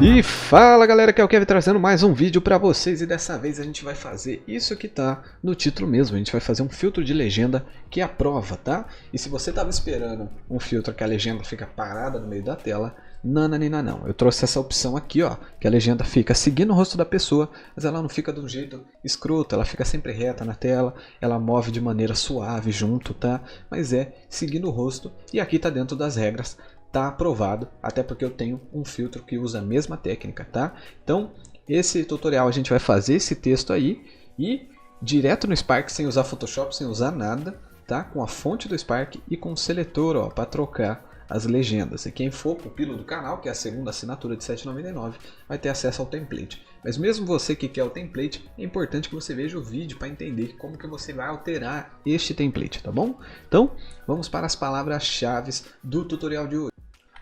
E fala galera, que é o Kevin trazendo mais um vídeo pra vocês, e dessa vez a gente vai fazer isso que tá no título mesmo. A gente vai fazer um filtro de legenda que é a prova, tá? E se você tava esperando um filtro que a legenda fica parada no meio da tela, não. Eu trouxe essa opção aqui, ó, que a legenda fica seguindo o rosto da pessoa, mas ela não fica de um jeito escroto, ela fica sempre reta na tela, ela move de maneira suave junto, tá? Mas é seguindo o rosto, e aqui tá dentro das regras. Tá aprovado, até porque eu tenho um filtro que usa a mesma técnica, tá? Então, esse tutorial a gente vai fazer esse texto aí e direto no Spark, sem usar Photoshop, sem usar nada, tá? Com a fonte do Spark e com o seletor, ó, para trocar as legendas. E quem for pupilo do canal, que é a segunda assinatura de R$ 7,99, vai ter acesso ao template. Mas mesmo você que quer o template, é importante que você veja o vídeo para entender como que você vai alterar este template, tá bom? Então, vamos para as palavras-chave do tutorial de hoje.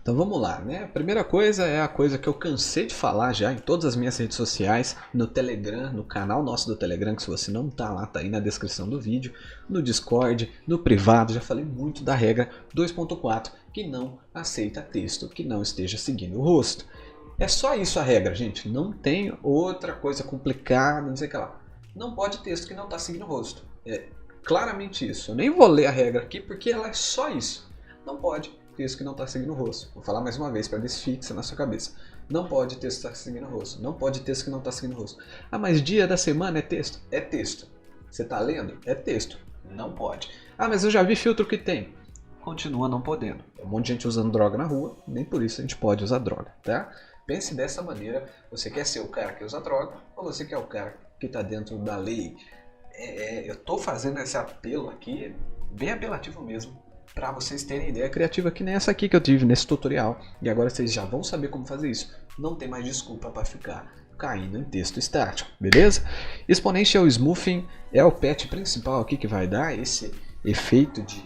Então vamos lá, né? A primeira coisa é a coisa que eu cansei de falar já em todas as minhas redes sociais, no Telegram, no canal nosso do Telegram, que se você não tá lá, tá aí na descrição do vídeo, no Discord, no privado, já falei muito da regra 2.4, que não aceita texto que não esteja seguindo o rosto. É só isso a regra, gente, não tem outra coisa complicada, não sei o que lá. Não pode texto que não está seguindo o rosto, é claramente isso. Eu nem vou ler a regra aqui porque ela é só isso, não pode texto que não está seguindo o rosto. Vou falar mais uma vez para ver se fixa na sua cabeça. Não pode texto que está seguindo o rosto. Não pode texto que não está seguindo o rosto. Ah, mas dia da semana é texto? É texto. Você está lendo? É texto. Não pode. Ah, mas eu já vi filtro que tem. Continua não podendo. Tem um monte de gente usando droga na rua, nem por isso a gente pode usar droga, tá? Pense dessa maneira. Você quer ser o cara que usa droga ou você quer o cara que está dentro da lei? Eu estou fazendo esse apelo aqui, bem apelativo mesmo, para vocês terem ideia criativa que nem essa aqui que eu tive nesse tutorial. E agora vocês já vão saber como fazer isso. Não tem mais desculpa para ficar caindo em texto estático, beleza? Exponential Smoothing é o patch principal aqui que vai dar esse efeito de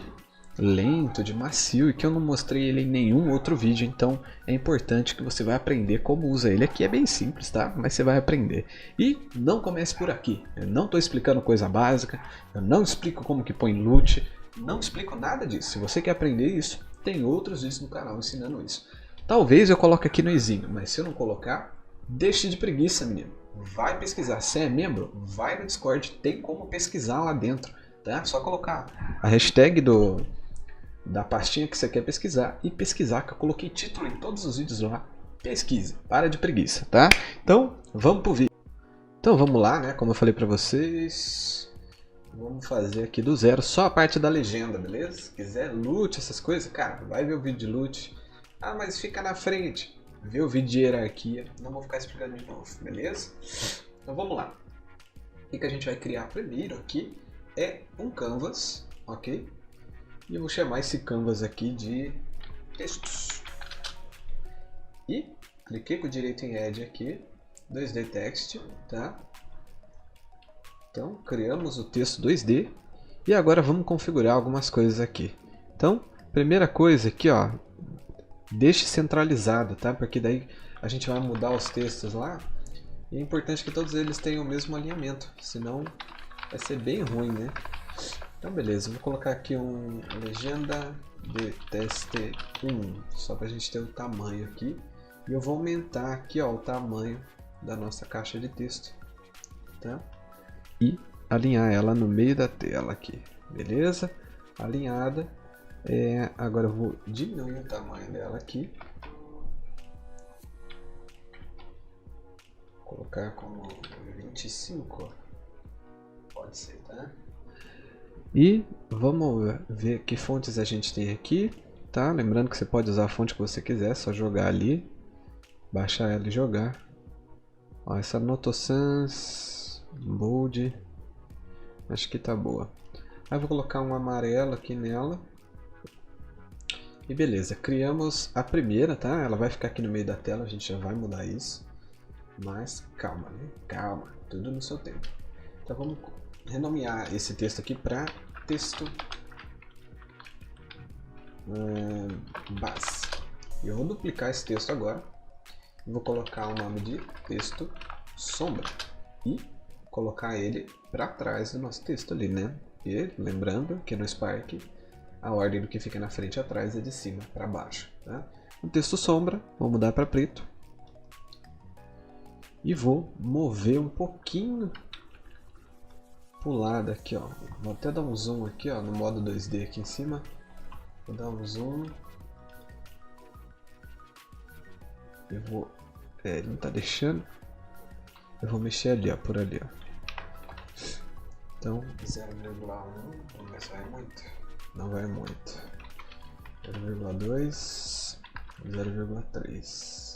lento, de macio, e que eu não mostrei ele em nenhum outro vídeo, então é importante que você vai aprender como usa ele. Aqui é bem simples, tá? Mas você vai aprender. E não comece por aqui. Eu não estou explicando coisa básica, eu não explico como que põe loot, não explico nada disso. Se você quer aprender isso, tem outros vídeos no canal ensinando isso. Talvez eu coloque aqui no izinho, mas se eu não colocar, deixe de preguiça, menino. Vai pesquisar. Se é membro, vai no Discord, tem como pesquisar lá dentro, tá? Só colocar a hashtag da pastinha que você quer pesquisar e pesquisar, que eu coloquei título em todos os vídeos lá. Pesquise, para de preguiça, tá? Então, vamos pro vídeo. Então, vamos lá, né? Como eu falei pra vocês, vamos fazer aqui do zero, só a parte da legenda, beleza? Se quiser loot, essas coisas, cara, vai ver o vídeo de loot. Ah, mas fica na frente. Vê o vídeo de hierarquia. Não vou ficar explicando de novo, beleza? Então vamos lá. O que a gente vai criar primeiro aqui é um canvas, ok? E eu vou chamar esse canvas aqui de textos. E cliquei com o direito em Add aqui, 2D Text, tá? Então, criamos o texto 2D e agora vamos configurar algumas coisas aqui. Então, primeira coisa aqui, ó, deixe centralizado, tá? Porque daí a gente vai mudar os textos lá e é importante que todos eles tenham o mesmo alinhamento, senão vai ser bem ruim, né? Então, beleza, vou colocar aqui um legenda de teste 1, só para a gente ter o tamanho aqui. E eu vou aumentar aqui, ó, o tamanho da nossa caixa de texto, tá? E alinhar ela no meio da tela aqui, beleza? Alinhada. Agora eu vou diminuir o tamanho dela aqui, colocar como 25, pode ser, tá? E vamos ver que fontes a gente tem aqui, tá? Lembrando que você pode usar a fonte que você quiser, só jogar ali, baixar ela e jogar. Ó, essa Noto Sans Bold, acho que tá boa. Aí eu vou colocar um amarelo aqui nela. E beleza, criamos a primeira, tá? Ela vai ficar aqui no meio da tela, a gente já vai mudar isso. Mas calma, né? Calma, tudo no seu tempo. Então vamos renomear esse texto aqui para texto base. E eu vou duplicar esse texto agora. Vou colocar o nome de texto sombra e colocar ele para trás do nosso texto ali, né? E lembrando que no Spark a ordem do que fica na frente e atrás é de cima para baixo, tá? O texto sombra, vou mudar para preto. E vou mover um pouquinho pro lado aqui, ó. Vou até dar um zoom aqui, ó, no modo 2D aqui em cima. Vou dar um zoom. Eu vou... ele não tá deixando. Eu vou mexer ali, ó, por ali, ó. Então, 0,1, vamos ver se vai muito. Não vai muito. 0,2, 0,3.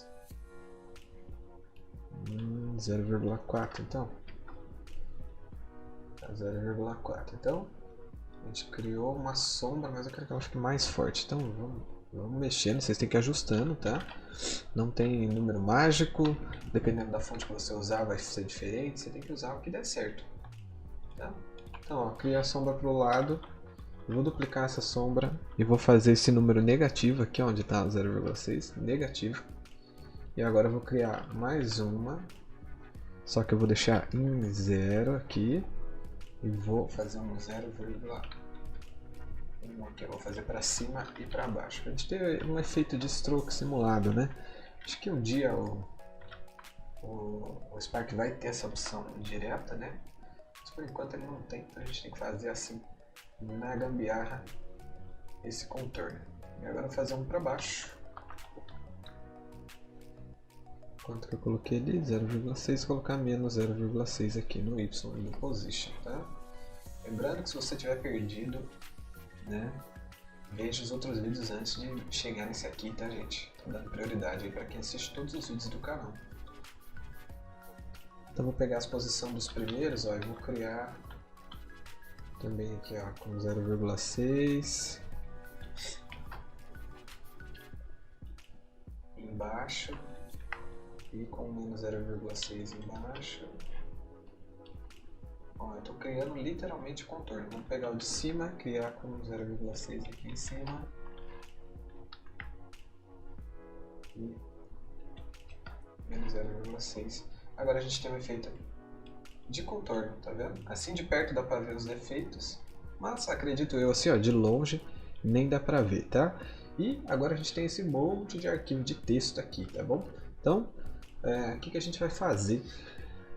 0,4 então. 0,4. Então, a gente criou uma sombra, mas eu quero que ela fique mais forte. Então, vamos mexendo, vocês têm que ir ajustando, tá? Não tem número mágico, dependendo da fonte que você usar vai ser diferente, você tem que usar o que der certo. Tá? Então, ó, criei a sombra pro lado, vou duplicar essa sombra e vou fazer esse número negativo aqui, onde está 0,6, negativo. E agora eu vou criar mais uma, só que eu vou deixar em 0 aqui e vou fazer um 0,1 aqui, eu vou fazer para cima e para baixo, pra gente ter um efeito de stroke simulado, né? Acho que um dia o Spark vai ter essa opção direta, né? Mas por enquanto ele não tem, então a gente tem que fazer assim, na gambiarra, esse contorno. E agora eu vou fazer um para baixo. Quanto que eu coloquei ali? 0,6, colocar menos 0,6 aqui no Y, no position, tá? Lembrando que se você tiver perdido, né, veja os outros vídeos antes de chegar nesse aqui, tá, gente? Tô dando prioridade aí para quem assiste todos os vídeos do canal. Então vou pegar as posições dos primeiros, ó, e vou criar também aqui, ó, com 0,6 embaixo e com menos 0,6 embaixo. Ó, eu tô criando literalmente contorno. Vamos pegar o de cima, criar com 0,6 aqui em cima e menos 0,6. Agora a gente tem um efeito de contorno, tá vendo? Assim de perto dá pra ver os defeitos, mas acredito eu, assim ó, de longe nem dá pra ver, tá? E agora a gente tem esse monte de arquivo de texto aqui, tá bom? Então, o que a gente vai fazer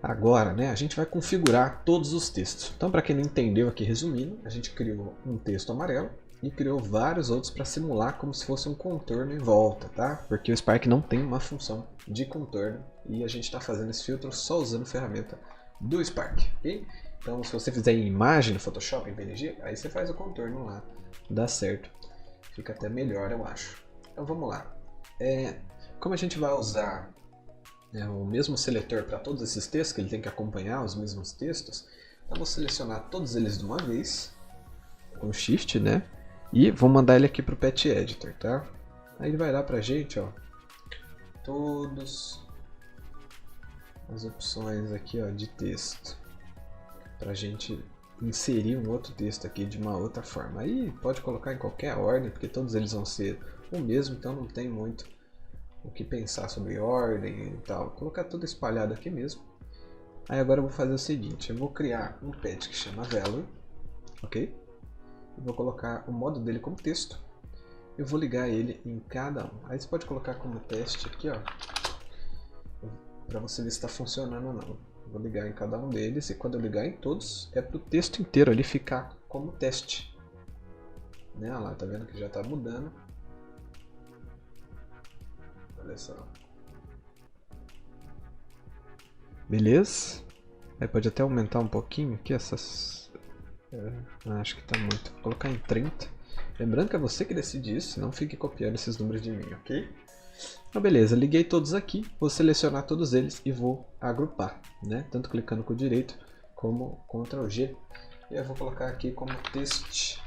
agora, né? A gente vai configurar todos os textos. Então, para quem não entendeu aqui, resumindo, a gente criou um texto amarelo e criou vários outros para simular como se fosse um contorno em volta, tá? Porque o Spark não tem uma função de contorno e a gente está fazendo esse filtro só usando a ferramenta do Spark, ok? Então, se você fizer em imagem no Photoshop, em PNG, aí você faz o contorno lá, dá certo. Fica até melhor, eu acho. Então, vamos lá. Como a gente vai usar o mesmo seletor para todos esses textos, que ele tem que acompanhar os mesmos textos, então vou selecionar todos eles de uma vez, com Shift, né? E vou mandar ele aqui para o Pet Editor, tá? Aí ele vai dar pra gente, ó, todas as opções aqui, ó, de texto, pra gente inserir um outro texto aqui de uma outra forma. Aí pode colocar em qualquer ordem, porque todos eles vão ser o mesmo, então não tem muito o que pensar sobre ordem e tal. Vou colocar tudo espalhado aqui mesmo. Aí agora eu vou fazer o seguinte, eu vou criar um pet que chama Value, ok? Eu vou colocar o modo dele como texto. Eu vou ligar ele em cada um. Aí você pode colocar como teste aqui, ó, para você ver se está funcionando ou não. Eu vou ligar em cada um deles e quando eu ligar em todos, é para o texto inteiro ali ficar como teste. Né? Olha lá, tá vendo que já está mudando. Olha só. Beleza? Aí pode até aumentar um pouquinho aqui essas... acho que tá muito. Vou colocar em 30. Lembrando que é você que decide isso, não fique copiando esses números de mim, ok? Então beleza, liguei todos aqui, vou selecionar todos eles e vou agrupar, né? Tanto clicando com o direito como Ctrl G. E eu vou colocar aqui como test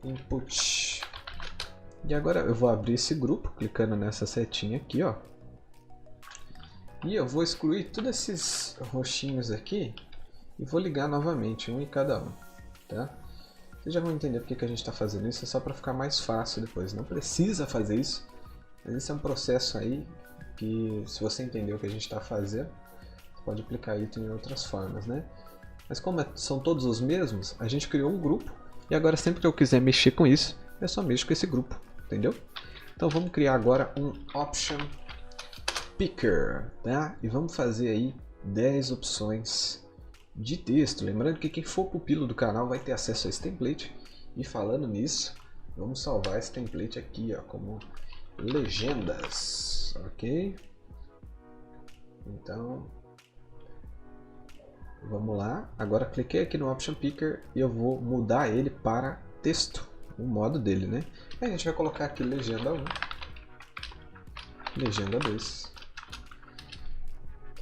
input. E agora eu vou abrir esse grupo, clicando nessa setinha aqui, ó. E eu vou excluir todos esses roxinhos aqui e vou ligar novamente, um em cada um, tá? Vocês já vão entender porque que a gente está fazendo isso, é só para ficar mais fácil depois. Não precisa fazer isso, mas esse é um processo aí que, se você entender o que a gente está fazendo, você pode aplicar isso em outras formas, né? Mas como são todos os mesmos, a gente criou um grupo e agora sempre que eu quiser mexer com isso, eu só mexo com esse grupo, entendeu? Então vamos criar agora um option Picker, tá? E vamos fazer aí 10 opções de texto. Lembrando que quem for pupilo do canal vai ter acesso a esse template. E falando nisso, vamos salvar esse template aqui, ó, como legendas, ok? Então, vamos lá. Agora cliquei aqui no Option Picker e eu vou mudar ele para texto, o modo dele, né? Aí a gente vai colocar aqui legenda 1, legenda 2.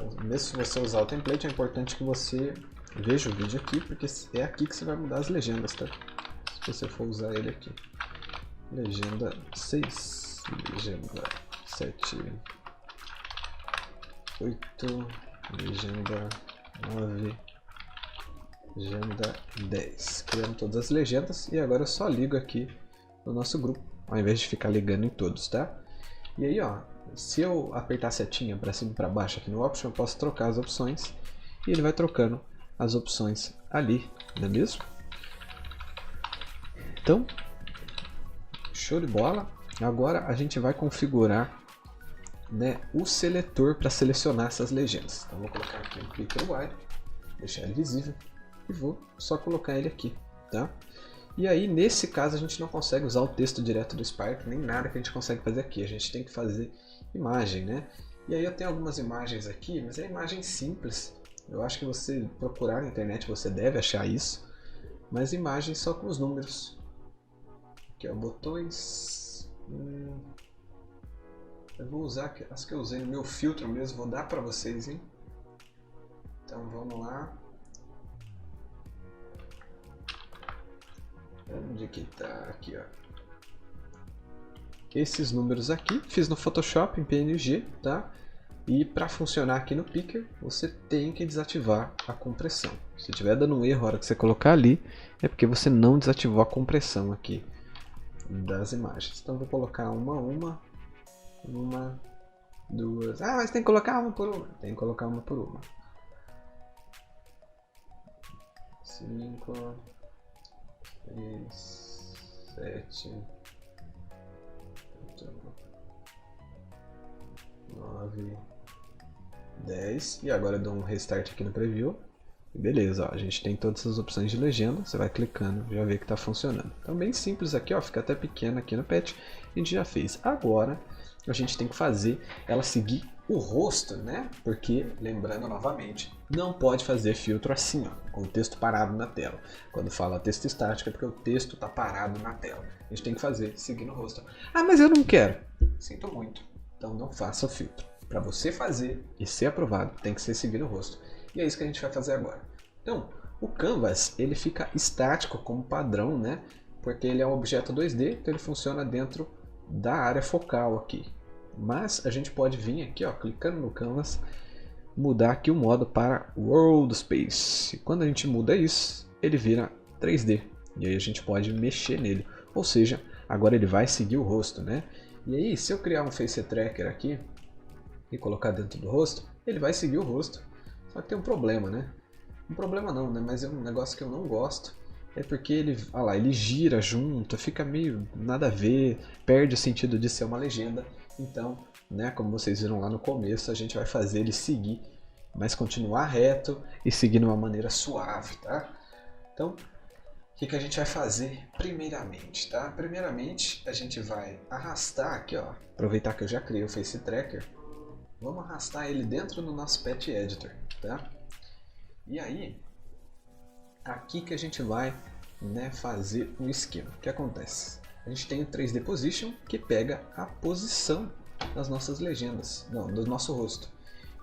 Então, mesmo se você usar o template, é importante que você veja o vídeo aqui, porque é aqui que você vai mudar as legendas, tá? Se você for usar ele aqui. Legenda 6, legenda 7, 8, legenda 9, legenda 10. Criamos todas as legendas e agora eu só ligo aqui no nosso grupo, ao invés de ficar ligando em todos, tá? E aí, ó, se eu apertar a setinha para cima e para baixo aqui no Option, eu posso trocar as opções e ele vai trocando as opções ali, não é mesmo? Então, show de bola. Agora a gente vai configurar, né, o seletor para selecionar essas legendas. Então vou colocar aqui um Picker Wide, deixar ele visível e vou só colocar ele aqui, tá? E aí nesse caso a gente não consegue usar o texto direto do Spark, nem nada que a gente consegue fazer aqui. A gente tem que fazer imagem, né? E aí eu tenho algumas imagens aqui, mas é imagem simples. Eu acho que você procurar na internet você deve achar isso, mas imagens só com os números. Aqui ó, botões. Eu vou usar as que eu usei no meu filtro mesmo, vou dar para vocês, hein? Então vamos lá. Onde que tá? Aqui, ó. Esses números aqui, fiz no Photoshop em PNG, tá? E para funcionar aqui no Picker, você tem que desativar a compressão. Se estiver dando um erro na hora que você colocar ali, é porque você não desativou a compressão aqui das imagens. Então vou colocar uma, duas. Ah, mas tem que colocar uma por uma. Tem que colocar uma por uma. 5, 6, 7, 8, 9, 10. E agora eu dou um restart aqui no preview. Beleza, ó, a gente tem todas as opções de legenda. Você vai clicando, já vê que está funcionando. Então bem simples aqui, ó, fica até pequeno aqui no patch. A gente já fez. Agora a gente tem que fazer ela seguir o rosto, né? Porque, lembrando novamente, não pode fazer filtro assim, ó, com o texto parado na tela. Quando fala texto estático é porque o texto está parado na tela. A gente tem que fazer seguindo o rosto. Ah, mas eu não quero. Sinto muito. Então não faça o filtro. Para você fazer e ser aprovado, tem que ser seguindo o rosto. E é isso que a gente vai fazer agora. Então, o Canvas, ele fica estático como padrão, né? Porque ele é um objeto 2D, então ele funciona dentro da área focal aqui. Mas a gente pode vir aqui, ó, clicando no Canvas, mudar aqui o modo para World Space. E quando a gente muda isso, ele vira 3D. E aí a gente pode mexer nele. Ou seja, agora ele vai seguir o rosto, né? E aí, se eu criar um Face Tracker aqui e colocar dentro do rosto, ele vai seguir o rosto. Só que tem um problema, né? Um problema não, né? Mas é um negócio que eu não gosto. É porque ele, olha lá, ele gira junto, fica meio nada a ver, perde o sentido de ser uma legenda. Então, né, como vocês viram lá no começo, a gente vai fazer ele seguir, mas continuar reto e seguir de uma maneira suave, tá? Então, o que a gente vai fazer primeiramente, tá? Primeiramente, a gente vai arrastar aqui, ó, aproveitar que eu já criei o Face Tracker, vamos arrastar ele dentro do nosso Pet Editor, tá? E aí, aqui que a gente vai, né, fazer um esquema. O que acontece? A gente tem o 3D Position que pega a posição das nossas legendas, não, do nosso rosto.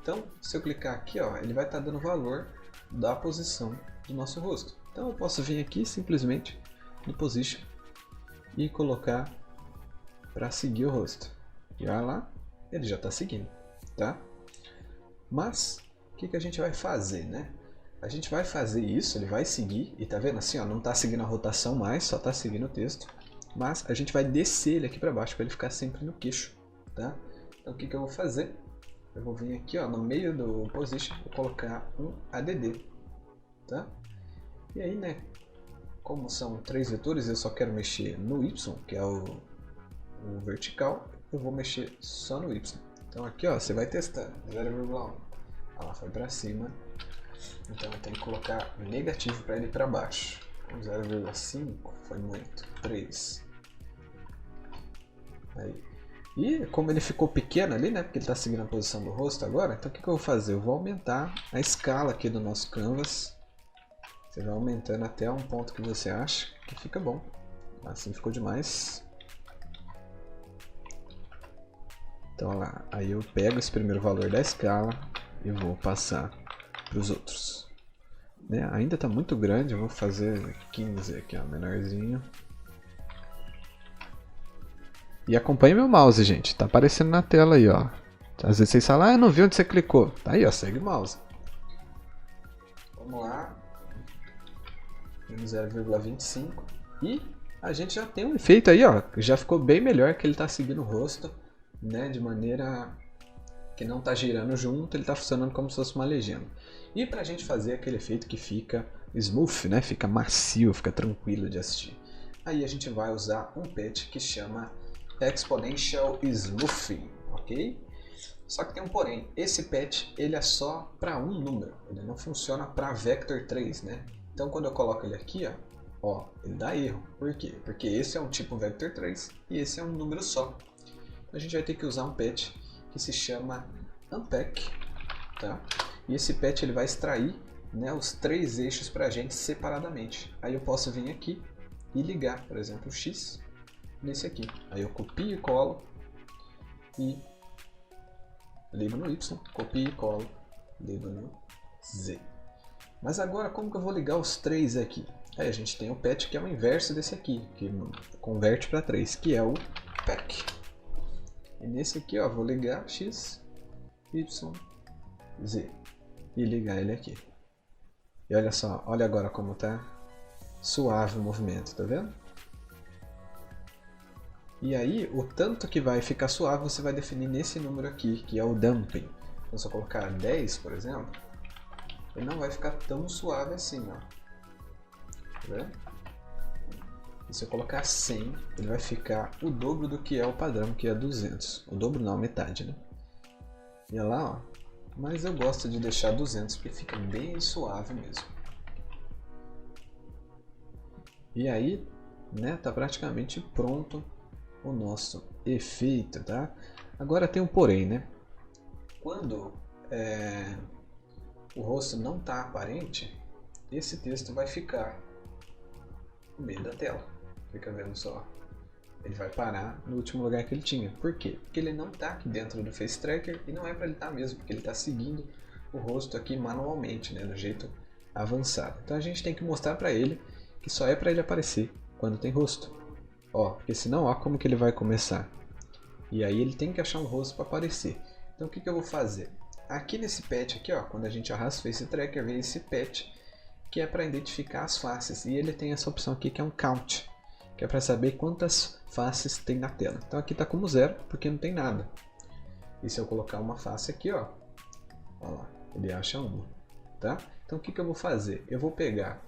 Então, se eu clicar aqui, ó, ele vai estar dando valor da posição do nosso rosto. Então eu posso vir aqui simplesmente no Position e colocar para seguir o rosto. E olha lá, ele já está seguindo, tá? Mas o que a gente vai fazer, né? A gente vai fazer isso, ele vai seguir, e tá vendo assim, ó, não está seguindo a rotação mais, só está seguindo o texto. Mas a gente vai descer ele aqui para baixo para ele ficar sempre no queixo, tá? Então o que eu vou fazer? Eu vou vir aqui, ó, no meio do Position, vou colocar um ADD, tá? E aí, né, como são 3 vetores, eu só quero mexer no Y, que é o vertical, eu vou mexer só no Y. Então aqui ó, você vai testando, 0,1. Lá foi para cima, então eu tenho que colocar negativo para ele para baixo. 0,5 foi muito, 3. Aí. E como ele ficou pequeno ali, né, porque ele está seguindo a posição do rosto agora, então o que eu vou fazer? Eu vou aumentar a escala aqui do nosso canvas. Você vai aumentando até um ponto que você acha que fica bom. Assim ficou demais. Então olha lá, aí eu pego esse primeiro valor da escala e vou passar para os outros. Né? Ainda está muito grande, eu vou fazer 15 aqui, ó, menorzinho. E acompanhe meu mouse, gente. Tá aparecendo na tela aí, ó. Às vezes vocês falam, ah, eu não vi onde você clicou. Tá aí, ó, segue o mouse. Vamos lá. 0,25. E a gente já tem um efeito aí, ó. Já ficou bem melhor, que ele tá seguindo o rosto, né? De maneira que não tá girando junto, ele tá funcionando como se fosse uma legenda. E pra gente fazer aquele efeito que fica smooth, né? Fica macio, fica tranquilo de assistir. Aí a gente vai usar um patch que chama Exponential Smoothing, ok? Só que tem um porém, esse patch ele é só para um número, ele não funciona para vector 3, né? Então quando eu coloco ele aqui, ó, ele dá erro. Por quê? Porque esse é um tipo vector 3 e esse é um número só. Então a gente vai ter que usar um patch que se chama Unpack, tá? E esse patch ele vai extrair, né, os 3 eixos para a gente separadamente. Aí eu posso vir aqui e ligar, por exemplo, o X nesse aqui. Aí eu copio e colo e ligo no Y, copio e colo, ligo no Z. Mas agora como que eu vou ligar os 3 aqui? Aí a gente tem o patch que é o inverso desse aqui, que converte para 3, que é o pack. E nesse aqui, ó, vou ligar X, Y, Z e ligar ele aqui. E olha só, olha agora como tá suave o movimento, tá vendo? E aí, o tanto que vai ficar suave você vai definir nesse número aqui, que é o damping. Então, se eu colocar 10, por exemplo, ele não vai ficar tão suave assim, ó. Tá vendo? E se eu colocar 100, ele vai ficar o dobro do que é o padrão, que é 200. O dobro não, metade, né? E olha lá, ó. Mas eu gosto de deixar 200, porque fica bem suave mesmo. E aí, né, tá praticamente pronto o nosso efeito, tá? Agora tem um porém, né? Quando o rosto não está aparente, esse texto vai ficar no meio da tela. Fica vendo só. Ele vai parar no último lugar que ele tinha. Por quê? Porque ele não está aqui dentro do Face Tracker e não é para ele estar mesmo, porque ele está seguindo o rosto aqui manualmente, né, do jeito avançado. Então a gente tem que mostrar para ele que só é para ele aparecer quando tem rosto. Ó, porque senão, ó como que ele vai começar. E aí ele tem que achar um rosto para aparecer. Então o que eu vou fazer? Aqui nesse patch aqui, ó, quando a gente arrasta o Face Tracker, vem esse patch que é para identificar as faces. E ele tem essa opção aqui que é um count, que é para saber quantas faces tem na tela. Então aqui está como 0, porque não tem nada. E se eu colocar uma face aqui, ó lá, ele acha uma, tá? Então o que eu vou fazer? Eu vou pegar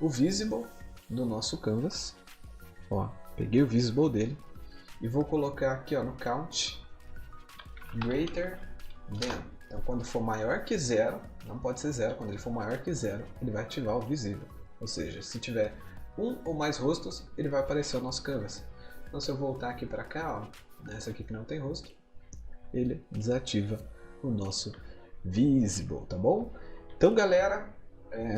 o visible do nosso canvas, ó, peguei o visible dele e vou colocar aqui, ó, no count greater than. Então quando for maior que 0, não pode ser 0, quando ele for maior que 0, ele vai ativar o visível. Ou seja, se tiver um ou mais rostos, ele vai aparecer o nosso canvas. Então se eu voltar aqui para cá, ó, nessa aqui que não tem rosto, ele desativa o nosso visible, tá bom? Então galera,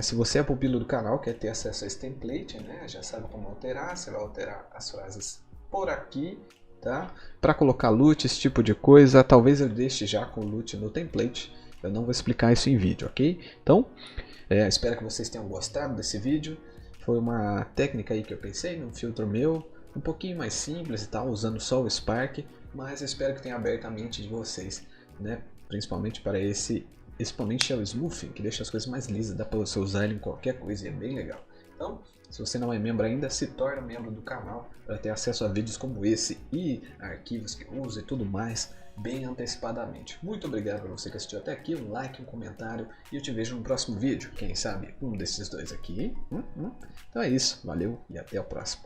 se você é pupilo do canal, quer ter acesso a esse template, né, já sabe como alterar, você vai alterar as frases por aqui, tá? Para colocar loot, esse tipo de coisa, talvez eu deixe já com o loot no template, eu não vou explicar isso em vídeo, ok? Então, espero que vocês tenham gostado desse vídeo. Foi uma técnica aí que eu pensei, num filtro meu, um pouquinho mais simples e tal, usando só o Spark, mas eu espero que tenha aberto a mente de vocês, né? Principalmente para esse Exponential Smoothing, que deixa as coisas mais lisas, dá para você usar ele em qualquer coisa e é bem legal. Então, se você não é membro ainda, se torne membro do canal para ter acesso a vídeos como esse e arquivos que eu uso e tudo mais bem antecipadamente. Muito obrigado por você que assistiu até aqui, um like, um comentário e eu te vejo no próximo vídeo, quem sabe um desses dois aqui. Então é isso, valeu e até o próximo.